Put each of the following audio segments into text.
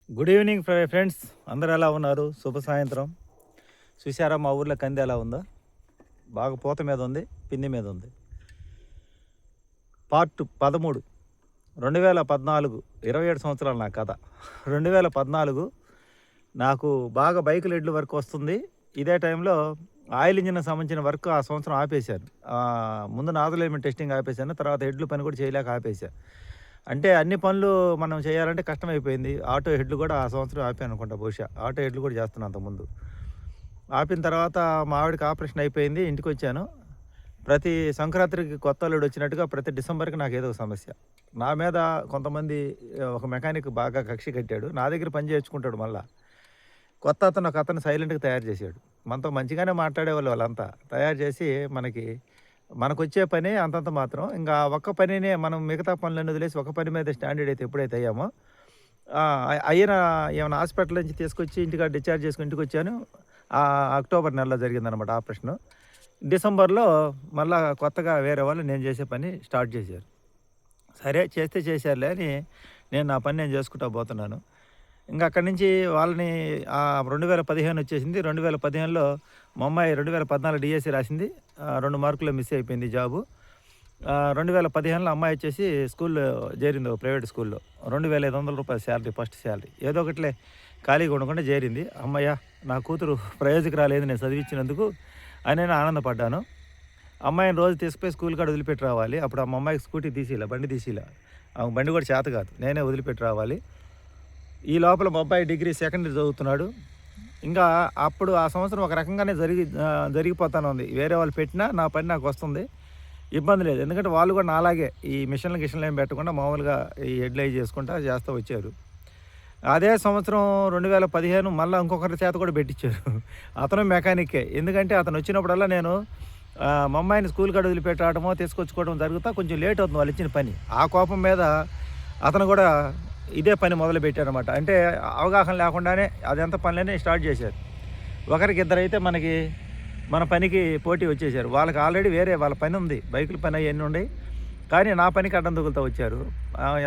Good evening friends, అందరు ఎలా ఉన్నారు? శుభ సాయంత్రం. చూసారా మా ఊర్లో కంది ఎలా ఉందో? బాగా పూత మీద ఉంది, పిండి మీద ఉంది. పార్ట్ 13, 2014, 27 సంవత్సరాలు నా కథ. 2014 నాకు బాగా బైక్ లెడ్లు వర్క్ వస్తుంది. ఇదే టైంలో ఆయిల్ ఇంజిన్ సంబంధించిన వర్క్ ఆ సంవత్సరం ఆపేశాను. ముందు నాజల్ ఎలిమెంట్ టెస్టింగ్ ఆపేశాను, తర్వాత హెడ్లు పని కూడా చేయలేక ఆపేశాను. అంటే అన్ని పనులు మనం చేయాలంటే కష్టమైపోయింది. ఆటో హెడ్లు కూడా ఆ సంవత్సరం ఆపాను అనుకుంటా, బహుశా ఆటో హెడ్లు కూడా చేస్తున్నాను అంతకుముందు. ఆపిన తర్వాత మా ఆవిడకి ఆపరేషన్ అయిపోయింది, ఇంటికి వచ్చాను. ప్రతి సంక్రాంతికి కొత్త అల్లుడు వచ్చినట్టుగా ప్రతి డిసెంబర్కి నాకు ఏదో ఒక సమస్య. నా మీద కొంతమంది ఒక మెకానిక్ బాగా కక్షి కట్టాడు, నా దగ్గర పని చేయించుకుంటాడు. మళ్ళీ కొత్త అతను ఒక అతను సైలెంట్గా తయారు చేశాడు. మనతో మంచిగానే మాట్లాడేవాళ్ళు వాళ్ళంతా. తయారు చేసి మనకొచ్చే పని అంతంత మాత్రం. ఇంకా ఒక్క పనినే మనం మిగతా పనులన్నీ వదిలేసి ఒక పని మీద స్టాండర్డ్ అయితే ఎప్పుడైతే అయ్యామో, అయిన ఏమైనా హాస్పిటల్ నుంచి తీసుకొచ్చి ఇంటికాడ డిశ్చార్జ్ చేసుకుని ఇంటికి వచ్చాను. అక్టోబర్ నెలలో జరిగిందనమాట ఆపరేషను. డిసెంబర్లో మళ్ళా కొత్తగా వేరే వాళ్ళు నేను చేసే పని స్టార్ట్ చేశారు. సరే చేస్తే చేశారులే అని నేను నా పని నేను చేసుకుంటూ పోతున్నాను. ఇంకా అక్కడి నుంచి వాళ్ళని 2015 వచ్చేసింది. 2015లో మా అమ్మాయి 2014 డిఎస్సి రాసింది. 2 మార్కుల్లో మిస్ అయిపోయింది జాబు. 2015లో అమ్మాయి వచ్చేసి స్కూల్లో చేరింది, ప్రైవేట్ స్కూల్లో. 2500 రూపాయలు శాలరీ, ఫస్ట్ శాలరీ. ఏదో ఒకటిలే ఖాళీగా ఉండకుండా చేరింది. అమ్మయ్య, నా కూతురు ప్రయోజకురాలేదు నేను చదివించినందుకు అని నేను ఆనందపడ్డాను. అమ్మాయిని రోజు తీసుకుపోయి స్కూల్ కాడ వదిలిపెట్టి రావాలి. అప్పుడు మా అమ్మాయికి స్కూటీ తీసిలా, బండి తీసిలా. బండి కూడా చేత కాదు, నేనే వదిలిపెట్టి రావాలి. ఈ లోపల మా అబ్బాయి డిగ్రీ సెకండ్ ఇయర్ చదువుతున్నాడు. ఇంకా అప్పుడు ఆ సంవత్సరం ఒక రకంగానే జరిగిపోతానే ఉంది. వేరే వాళ్ళు పెట్టినా నా పని నాకు వస్తుంది, ఇబ్బంది లేదు. ఎందుకంటే వాళ్ళు కూడా నాలాగే ఈ గిషన్లు ఏం పెట్టకుండా మామూలుగా ఈ హెడ్లై చేసుకుంటా చేస్తూ వచ్చారు. అదే సంవత్సరం 2015 మళ్ళీ ఇంకొకరి చేత కూడా పెట్టించారు. అతను మెకానికే. ఎందుకంటే అతను వచ్చినప్పుడల్లా నేను మా అమ్మాయిని స్కూల్ కాడ వదిలిపెట్టి రావడమో తీసుకొచ్చుకోవడం జరుగుతా కొంచెం లేట్ అవుతుంది వాళ్ళు ఇచ్చిన పని. ఆ కోపం మీద అతను కూడా ఇదే పని మొదలుపెట్టారనమాట. అంటే అవగాహన లేకుండానే అదంతా పనులనే స్టార్ట్ చేశారు. ఒకరికి ఇద్దరైతే మన పనికి పోటీ వచ్చేసారు. వాళ్ళకి ఆల్రెడీ వేరే వాళ్ళ పని ఉంది, బైకుల పని అవన్నీ ఉన్నాయి. కానీ నా పనికి అడ్డం తగులుతూ వచ్చారు.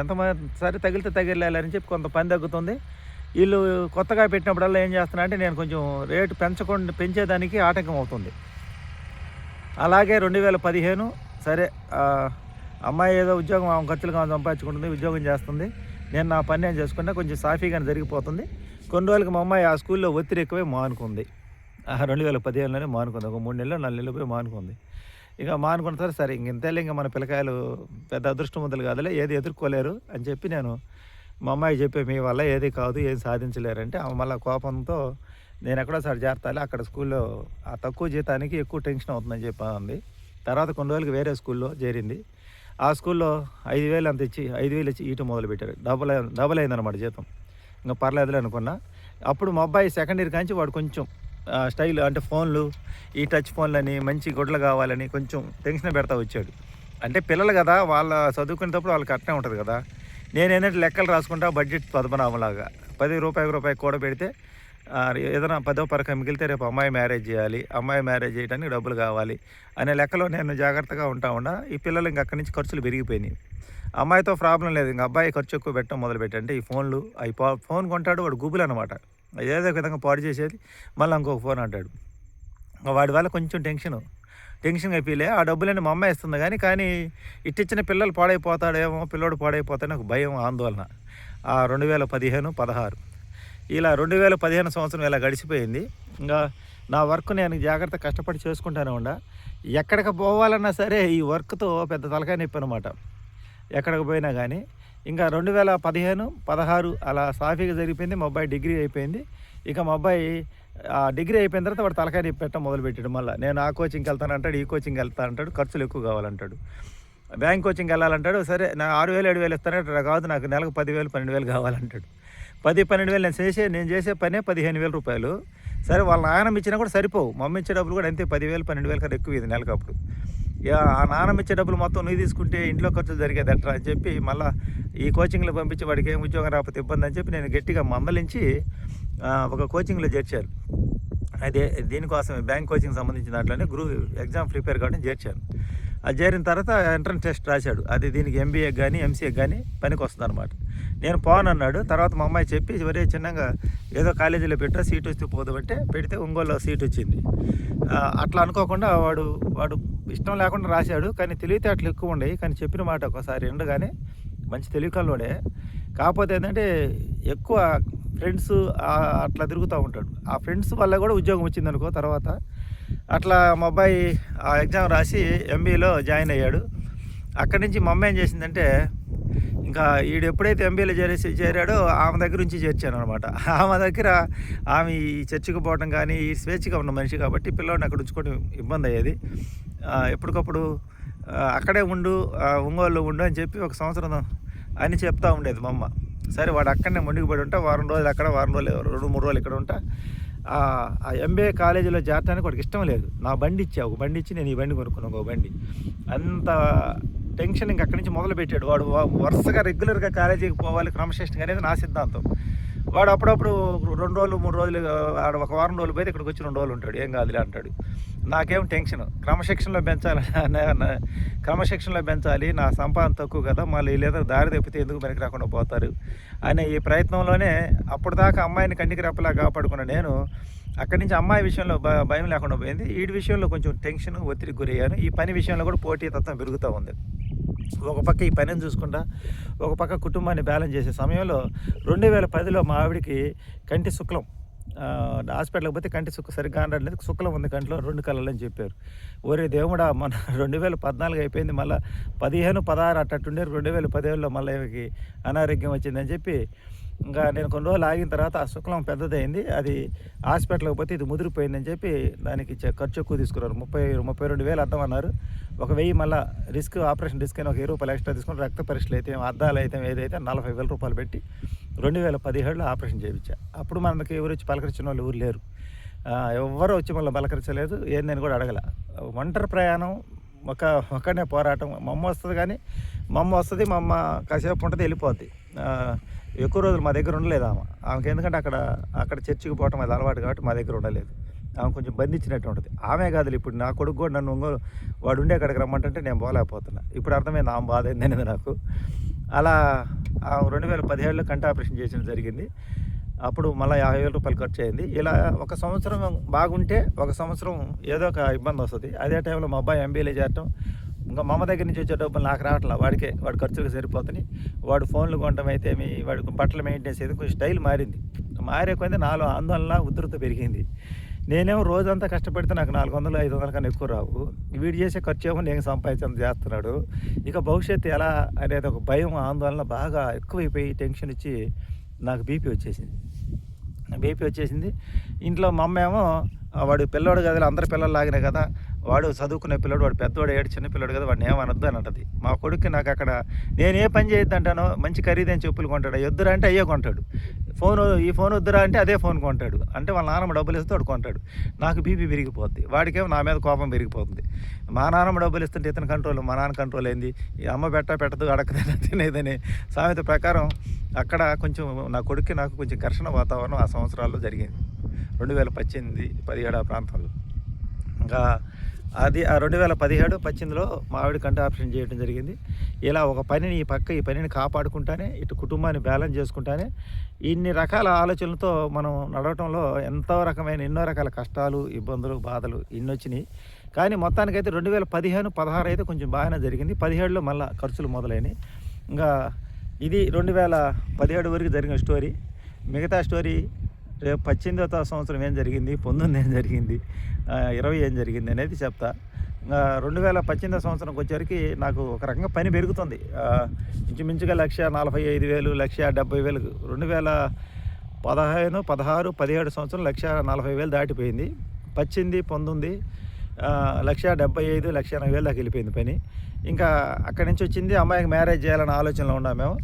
ఎంతమంది సరే తగిలితే తగిలేయాలని చెప్పి కొంత పని తగ్గుతుంది. వీళ్ళు కొత్తగా పెట్టినప్పుడల్లా ఏం చేస్తున్నా అంటే నేను కొంచెం రేటు పెంచేదానికి ఆటంకం అవుతుంది. అలాగే 2015 సరే, అమ్మాయి ఏదో ఉద్యోగం ఖర్చులుగా సంపాదించుకుంటుంది, ఉద్యోగం చేస్తుంది. నేను నా పని నేను చేసుకుంటే కొంచెం సాఫీగానే జరిగిపోతుంది. కొన్ని రోజులకి మా అమ్మాయి ఆ స్కూల్లో ఒత్తిడి ఎక్కువై మానుకుంది. 2015లోనే మానుకుంది. ఒక 3 నెలలు 4 నెలలు పోయి మానుకుంది. ఇక మానుకున్న సరే ఇంతేలే, ఇంకా మన పిల్లకాయలు పెద్ద అదృష్టవంతులు కాదులే, ఏది ఎదుర్కోలేరు అని చెప్పి నేను మా అమ్మాయి చెప్పే, మీ వల్ల ఏది కాదు, ఏం సాధించలేరంటే ఆమె మళ్ళీ కోపంతో నేను ఎక్కడో సార్ చేరతాలే, అక్కడ స్కూల్లో ఆ తక్కువ జీతానికి ఎక్కువ టెన్షన్ అవుతుందని చెప్పి అంది. తర్వాత కొన్ని రోజులకి వేరే స్కూల్లో చేరింది. ఆ స్కూల్లో 5,000 అంత ఇచ్చి 5,000 ఇచ్చి ఈట మొదలుపెట్టారు. డబల్ అయిందనమాట జీతం. ఇంకా పర్లేదులే అనుకున్నా. అప్పుడు మా అబ్బాయి సెకండ్ ఇయర్ కాంచి వాడు కొంచెం స్టైల్ అంటే ఫోన్లు, ఈ టచ్ ఫోన్లని, మంచి గుడ్లు కావాలని కొంచెం టెన్షన్ పెడతా వచ్చాడు. అంటే పిల్లలు కదా, వాళ్ళ చదువుకునేటప్పుడు వాళ్ళకి అట్నే ఉంటుంది కదా. నేనేంటంటే లెక్కలు రాసుకుంటా, బడ్జెట్ పద్మనాభంలాగా 10 రూపాయి కూడా పెడితే ఏదైనా 10వ పరక మిగిలితే రేపు అమ్మాయి మ్యారేజ్ చేయాలి, అమ్మాయి మ్యారేజ్ చేయడానికి డబ్బులు కావాలి అనే లెక్కలో నేను జాగ్రత్తగా ఉంటా. ఈ పిల్లలు ఇంక అక్కడి నుంచి ఖర్చులు పెరిగిపోయినాయి. అమ్మాయితో ప్రాబ్లం లేదు, ఇంక అబ్బాయి ఖర్చు ఎక్కువ పెట్టడం మొదలుపెట్టంటే ఈ ఫోన్లు, ఫోన్ కొంటాడు వాడు గుబులు అనమాట. ఏదో విధంగా పాడు చేసేది, మళ్ళీ ఇంకొక ఫోన్ అంటాడు. వాడి వల్ల కొంచెం టెన్షన్గా ఫీల్ అయ్యి ఆ డబ్బులన్నీ మా అమ్మాయి ఇస్తుంది. కానీ ఇట్టిచ్చిన పిల్లలు పాడైపోతాడేమో, పిల్లోడు పాడైపోతాడని ఒక భయం, ఆందోళన. 2015, 16 ఇలా 2015 సంవత్సరం ఇలా గడిచిపోయింది. ఇంకా నా వర్క్ నేను జాగ్రత్త కష్టపడి చేసుకుంటానే ఉండా. ఎక్కడికి పోవాలన్నా సరే ఈ వర్క్తో పెద్ద తలకాయ నొప్పి అనమాట, ఎక్కడికి పోయినా కానీ. ఇంకా 2015, 16 అలా సాఫీగా జరిగిపోయింది. మా అబ్బాయి డిగ్రీ అయిపోయింది. ఇక మా అబ్బాయి డిగ్రీ అయిపోయిన తర్వాత వాడు తలకాయ నొప్పి పెట్టడం మొదలుపెట్టాడు. మళ్ళీ నేను ఆ కోచింగ్కి వెళ్తానంటాడు, ఈ కోచింగ్కి వెళ్తానంటాడు, ఖర్చులు ఎక్కువ కావాలంటాడు. బ్యాంక్ కోచింగ్కి వెళ్ళాలంటాడు. సరే నా 6,000 7,000 ఇస్తానంటే కాదు, నాకు నెలకు 10,000 12,000 కావాలంటాడు. 10-12,000 నేను చేసే పనే 15,000 రూపాయలు. సరే వాళ్ళ నాయనమ్మ ఇచ్చినా కూడా సరిపోవు, మమ్మీ ఇచ్చే డబ్బులు కూడా అంతే, 10,000 12,000 కన్నా ఎక్కువ ఇది నెలకు. అప్పుడు ఆ నాన్నమ్మ ఇచ్చే డబ్బులు మొత్తం నువ్వు తీసుకుంటే ఇంట్లో ఖర్చులు జరిగేది ఎట్లా అని చెప్పి మళ్ళీ ఈ కోచింగ్లో పంపించి వాడికి ఏం ఉద్యోగం రాకపోతే ఇబ్బంది అని చెప్పి నేను గట్టిగా మందలించి ఒక కోచింగ్లో చేర్చాను. అదే దీనికోసమే బ్యాంక్ కోచింగ్ సంబంధించిన దాంట్లోనే ఎగ్జామ్ ప్రిపేర్ కావడం చేర్చాను. అది చేరిన తర్వాత ఎంట్రన్స్ టెస్ట్ రాశాడు. అది దీనికి MBA కానీ MCA కానీ పనికి వస్తుంది అనమాట. నేను పోనన్నాడు. తర్వాత మా అమ్మాయి చెప్పి ఒరే చిన్నగా ఏదో కాలేజీలో పెట్టా సీట్ వస్తే పోదామంటే పెడితే ఒంగోలులో సీట్ వచ్చింది. అట్లా అనుకోకుండా వాడు ఇష్టం లేకుండా రాశాడు. కానీ తెలివితేటలు ఎక్కువ ఉండేవి. కానీ చెప్పిన మాట ఒకసారి వినగానే మంచి తెలివికల్లోడే. కాకపోతే ఏంటంటే ఎక్కువ ఫ్రెండ్స్ అట్లా తిరుగుతూ ఉంటాడు. ఆ ఫ్రెండ్స్ వల్ల కూడా ఉద్యోగం వచ్చిందనుకో తర్వాత. అట్లా మా అబ్బాయి ఆ ఎగ్జామ్ రాసి ఎంబీఏలో జాయిన్ అయ్యాడు. అక్కడి నుంచి మా అమ్మ ఏం చేసిందంటే ఇంకా వీడు ఎప్పుడైతే ఎంబీఏలో చేరాడో ఆమె దగ్గర నుంచి చేర్చాను అనమాట. ఆమె దగ్గర ఆమె ఈ చర్చికి పోవడం కానీ ఈ స్వేచ్ఛగా ఉన్న మనిషి కాబట్టి పిల్లవాడిని అక్కడ ఉంచుకోవడం ఇబ్బంది అయ్యేది. ఎప్పటికప్పుడు అక్కడే ఉండు ఒంగోలులో ఉండు అని చెప్పి 1 సంవత్సరం అని చెప్తూ ఉండేది మా అమ్మ. సరే వాడు అక్కడనే మొండిగిపడి ఉంటా, వారం రోజులు అక్కడ, వారం రోజులు 2-3 రోజులు ఇక్కడ ఉంటా. ఆ ఎంబీఏ కాలేజీలో చేరడానికి వాడికి ఇష్టం లేదు. నా బండి ఒక బండి ఇచ్చి నేను ఈ బండి కొనుక్కున్నాను. ఒక బండి అంత టెన్షన్ ఇంక అక్కడి నుంచి మొదలుపెట్టాడు. వాడు వరుసగా రెగ్యులర్గా కాలేజీకి పోవాలి క్రమశిక్షణ అనేది నా సిద్ధాంతం. వాడు అప్పుడప్పుడు 2 రోజులు 3 రోజులు ఆడ ఒక వారం రోజులు పోతే ఇక్కడికి వచ్చి 2 రోజులు ఉంటాడు. ఏం కాదులే అంటాడు. నాకేం టెన్షన్, క్రమశిక్షణలో పెంచాలి. నా సంపాదన తక్కువ కదా, మళ్ళీ లేదా దారి తప్పితే ఎందుకు పనికి రాకుండా పోతారు అనే ఈ ప్రయత్నంలోనే అప్పటిదాకా అమ్మాయిని కంటికి రెప్పలా కాపాడుకున్న నేను అక్కడి నుంచి అమ్మాయి విషయంలో భయం లేకుండా పోయింది. వీడి విషయంలో కొంచెం టెన్షన్, ఒత్తిడికి గురయ్యాను. ఈ పని విషయంలో కూడా పోటీతత్వం పెరుగుతూ ఉంది. ఒక పక్క ఈ పనిని చూసుకుంటా, ఒక పక్క కుటుంబాన్ని బ్యాలెన్స్ చేసే సమయంలో 2010లో మా ఆవిడికి కంటి శుక్లం, హాస్పిటల్కి పోతే కంటి సరిగ్గా అనలేదు, శుక్లం ఉంది కంటిలో 2 కళ్ళలు అని చెప్పారు. ఒరే దేవుడా, మన 2014 అయిపోయింది, మళ్ళీ 15, 16 అట్టుండే 2017లో మళ్ళీ అనారోగ్యం వచ్చిందని చెప్పి ఇంకా నేను కొన్ని రోజులు ఆగిన తర్వాత ఆ శుక్లం పెద్దదైంది. అది హాస్పిటల్కి పోతే ఇది ముదిరిపోయిందని చెప్పి దానికి ఖర్చు ఎక్కువ తీసుకున్నారు. 32,000 అర్థం అన్నారు. 1,000 మళ్ళీ ఆపరేషన్ రిస్క్ అని 1,000 రూపాయలు ఎక్స్ట్రా తీసుకుని రక్త పరీక్షలు అయితే అద్దాలు అయితే ఏదైతే 40,000 రూపాయలు పెట్టి 2017లో ఆపరేషన్ చేయించా. అప్పుడు మనకి ఎవరు వచ్చి పలకరించిన వాళ్ళు ఎవరు లేరు. ఎవరు వచ్చి మళ్ళీ పలకరించలేదు. ఏం నేను కూడా అడగల. ఒంటరి ప్రయాణం, ఒక్కనే పోరాటం. మా అమ్మ వస్తుంది, కానీ మా అమ్మ కాసేపు ఉంటుంది, వెళ్ళిపోద్ది. ఎక్కువ రోజులు మా దగ్గర ఉండలేదు ఆమెకి. ఎందుకంటే అక్కడ చర్చికి పోవటం అది అలవాటు కాబట్టి మా దగ్గర ఉండలేదు. ఆమె కొంచెం బంధించినట్టు ఉంటుంది. ఆమె కాదు, ఇప్పుడు నా కొడుకు కూడా నన్ను వాడు ఉండే అక్కడికి రమ్మంటే నేను పోలేకపోతున్నా. ఇప్పుడు అర్థమైంది ఆమె బాధ ఏందనేది నాకు. అలా 2017లో కంటి ఆపరేషన్ చేసిన జరిగింది. అప్పుడు మళ్ళీ 50,000 రూపాయలు ఖర్చు అయింది. ఇలా 1 సంవత్సరం బాగుంటే 1 సంవత్సరం ఏదో ఒక ఇబ్బంది వస్తుంది. అదే టైంలో మా అబ్బాయి ఎంబీఏలో చేరటం, ఇంకా మా అమ్మ దగ్గర నుంచి వచ్చే డబ్బులు నాకు రావట్లా, వాడి ఖర్చులకు సరిపోతుంది. వాడు ఫోన్లు కొనడం అయితే వాడి బట్టలు మెయింటెనెన్స్ అయితే కొంచెం స్టైల్ మారే కొంది నాలో ఆందోళన ఉధృత పెరిగింది. నేనేమో రోజంతా కష్టపడితే నాకు 400, 500 కన్నా ఎక్కువ రావు. వీడు చేసే ఖర్చు ఏమో నేను సంపాదించడం చేస్తున్నాడు. ఇక భవిష్యత్తు ఎలా అనేది ఒక భయం, ఆందోళన బాగా ఎక్కువైపోయి టెన్షన్ ఇచ్చి నాకు బీపీ వచ్చేసింది. ఇంట్లో మా అమ్మ ఏమో వాడు పిల్లవాడు కదా, అందరి పిల్లలు లాగినాయి కదా, వాడు చదువుకునే పిల్లడు, వాడు పెద్దవాడు, చిన్న పిల్లడు కదా, వాడిని ఏమనొద్దు అని అంటది. మా కొడుక్కి నాకు అక్కడ నేను ఏ పని చేయొద్దు అంటానో, మంచి ఖరీదైన చెప్పులు కొంటాడు, వద్దురా అంటే అయ్యే కొంటాడు. ఈ ఫోన్ వద్దురా అంటే అదే ఫోన్ కొంటాడు. అంటే వాళ్ళ నాన్నమ్మ డబ్బులు ఇస్తే వాడు కొంటాడు. నాకు బీపీ పెరిగిపోద్ది. వాడికేమో నా మీద కోపం పెరిగిపోతుంది. మా నాన్నమ్మ డబ్బులు ఇస్తుంటే ఇతని కంట్రోల్, మా నాన్న కంట్రోల్ అయింది. ఈ అమ్మ పెట్టదు అడగదని తినేదని సామెత ప్రకారం అక్కడ కొంచెం నా కొడుక్కి నాకు కొంచెం ఘర్షణ వాతావరణం ఆ సంవత్సరాల్లో జరిగింది. 2018, 17 ఆ ప్రాంతంలో. ఇంకా అది ఆ 2017, 18లో మా ఆవిడ కంటి ఆపరేషన్ చేయడం జరిగింది. ఇలా ఒక పనిని ఈ పనిని కాపాడుకుంటానే, ఇటు కుటుంబాన్ని బ్యాలెన్స్ చేసుకుంటానే ఇన్ని రకాల ఆలోచనలతో మనం నడవటంలో ఎన్నో రకాల కష్టాలు, ఇబ్బందులు, బాధలు ఇన్ని వచ్చినాయి. కానీ మొత్తానికైతే 2015, 16 అయితే కొంచెం బాగానే జరిగింది. 17లో మళ్ళీ ఖర్చులు మొదలైనవి. ఇంకా ఇది 2017 వరకు జరిగిన స్టోరీ. మిగతా స్టోరీ రేపు 18వ సంవత్సరం ఏం జరిగింది, 19 ఏం జరిగింది, 20 ఏం జరిగింది అనేది చెప్తా. 2018వ సంవత్సరంకి వచ్చేసరికి నాకు ఒక రకంగా పని పెరుగుతుంది. ఇంచుమించుగా 1,45,000, 1,70,000. 2015, 16, 17 సంవత్సరం 1,40,000 దాటిపోయింది. 18, 19 1,75,000, 1,80,000 దాకా వెళ్ళిపోయింది పని. ఇంకా అక్కడి నుంచి వచ్చింది అమ్మాయికి మ్యారేజ్ చేయాలన్న ఆలోచనలో ఉన్నాం మేము.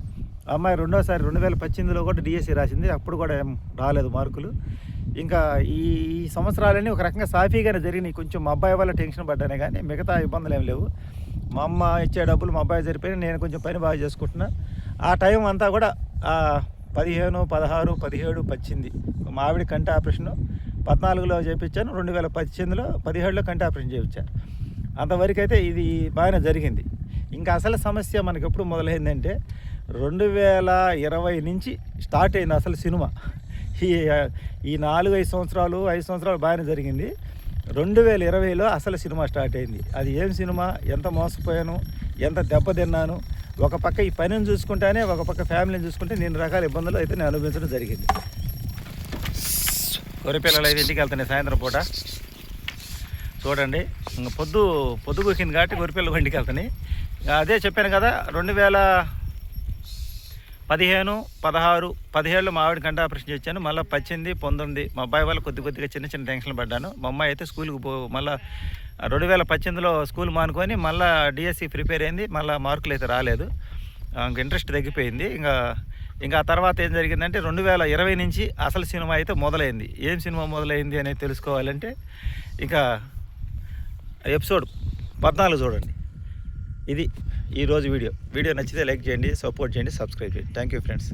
అమ్మాయి రెండోసారి 2018లో కూడా డిఎస్సి రాసింది. అప్పుడు కూడా ఏం రాలేదు మార్కులు. ఇంకా ఈ సంవత్సరాలన్నీ ఒక రకంగా సాఫీగానే జరిగినాయి. కొంచెం మా అబ్బాయి వల్ల టెన్షన్ పడ్డానే, కానీ మిగతా ఇబ్బందులు ఏం లేవు. మా అమ్మ ఇచ్చే డబ్బులు మా అబ్బాయి సరిపోయి నేను కొంచెం పని బాగా చేసుకుంటున్నా. ఆ టైం అంతా కూడా 15, 16, 17, 18 మా ఆవిడ కంటి ఆపరేషను 14లో చేయించాను. 2018లో 17లో కంటి ఆపరేషన్ చేయించాను. అంతవరకు అయితే ఇది బాగానే జరిగింది. ఇంకా అసలు సమస్య మనకి ఎప్పుడు మొదలైందంటే 2020 నుంచి స్టార్ట్ అయింది అసలు సినిమా. ఈ 4-5 సంవత్సరాలు 5 సంవత్సరాలు బాగానే జరిగింది. 2020లో అసలు సినిమా స్టార్ట్ అయింది. అది ఏం సినిమా, ఎంత మోసపోయాను, ఎంత దెబ్బతిన్నాను, ఒక పక్క ఈ పనిని చూసుకుంటానే ఒక పక్క ఫ్యామిలీని చూసుకుంటే నేను రకాల ఇబ్బందులు అయితే నేను అనుభవించడం జరిగింది. గొర్రెపిల్లలు అయితే ఇంటికి వెళ్తున్నాయి సాయంత్రం పూట. చూడండి, ఇంకా పొద్దు కూకింది కాబట్టి గొర్రెపిల్లలు ఇంటికి వెళ్తున్నాయి. అదే చెప్పాను కదా, 2015, 16, 17లో మా ఆవిడ కంట ఆపరేషన్ చేశాను. మళ్ళీ 18, 19 మా అబ్బాయి వాళ్ళు కొద్దిగా చిన్న టెన్షన్లు పడ్డాను. మా అమ్మాయి అయితే స్కూల్కి మళ్ళీ 2018లో స్కూల్ మానుకొని మళ్ళీ డిఎస్సి ప్రిపేర్ అయింది. మళ్ళీ మార్కులు అయితే రాలేదు, ఇంక ఇంట్రెస్ట్ తగ్గిపోయింది. ఇంకా ఆ తర్వాత ఏం జరిగిందంటే 2020 నుంచి అసలు సినిమా అయితే మొదలైంది. ఏం సినిమా మొదలైంది అనేది తెలుసుకోవాలంటే ఇక ఎపిసోడ్ 14 చూడండి. ఇది ఈరోజు వీడియో నచ్చితే లైక్ చేయండి, సపోర్ట్ చేయండి, సబ్స్క్రైబ్ చేయండి. Thank you friends.